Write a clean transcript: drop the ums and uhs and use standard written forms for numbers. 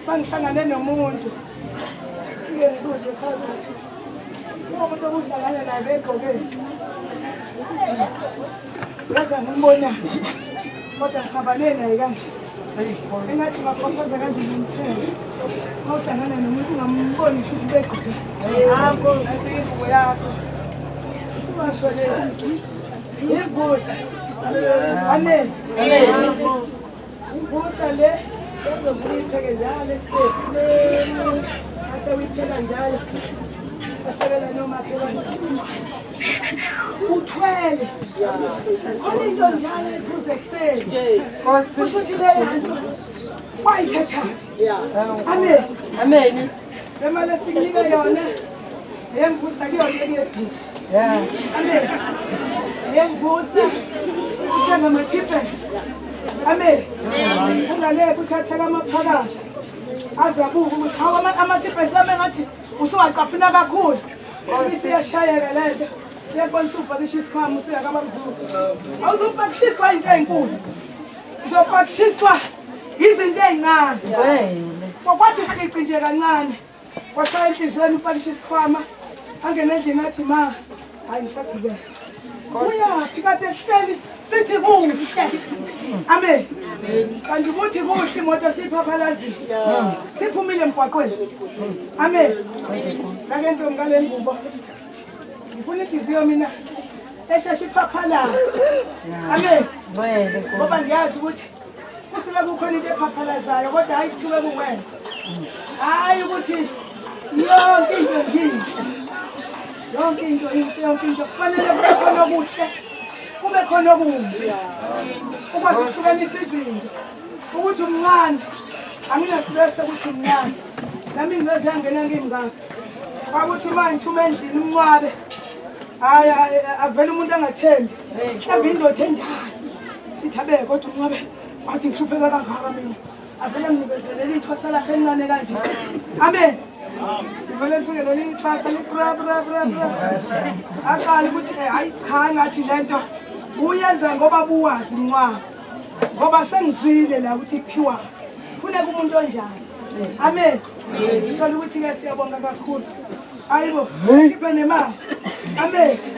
Bangihlangane nomuntu ngiyekude khona umuntu obuhlangane naye begqoke ngaze ngimbona kodwa ngikhabane naye kanje engathi ngaphokoza kanje ngimphele mawuhlangana nomuntu ungamboni futhi begqoke yabo asingubo yakho simasho lezi yivusa amen yivusa le uzokuyipheke njalo ekuseni ase uyipheka njalo asebela nomakhelwane uthwele khona into njalo ephuze ekuseni kusho ukuthi leyo nto wayithatha amen Amen. lemali esikunika yona yemvusa kuyona ekuyebhila amen yemvusa uthenga amathipesi amen ungangeke uthathela amaphakathi azabuka ukuthi hawu amathipesi ame ngathi usungacapina kakhulu isiyashayeka lento uyaqonisa ubhakisha isikhwama usuyakabamzulu awuzopakishiswa into ey'nkulu uzopakishiswa izinto ey'ncane kokwathi fici nje kancane kwashaya enhliziyweni upakisha isikhwama angene endlini athi ma hayi ngisagibela uyaphi kade sihleli sithi kuhle amen kanti ukuthi kuhle imoto siyiphaphalazi siphumile emgwaqweni amen lake ntombi ngale ngubo ngifuna inhliziyo mina esheshe iphaphalazi amen ngoba ngiyazi ukuthi kusuke kukhona into ephaphalazayo kodwa hayi kuthiwe kuwena hayi ukuthi yonke into nje yonke into kufanele kube khona okuhle kube khona okumbi ukwazi ukuhlukanisa izinto ukuthi umncane angina-stress ukuthi umncane nami ngingeze yangena ngimngaka kwakuthi uma ngithume endlini umnqwabe hayi avele umuntu angathembi mhlawumbe indoda enjani ithi abe kodwa umnqwabe wathi ngihlupheka kangaka mina avele nginikezele ithwasa lakhe encane kanje amen vele ngifikelele ithwasa libra aqala ukuthi hayi cha ngathi lento uyenza ngoba buwazi mncwane ngoba sengizwile la ukuthi kuthiwa funeka umuntu onjani amen ngithola ukuthi-ke siyabonga kakhulu hayibo iphe nemali amen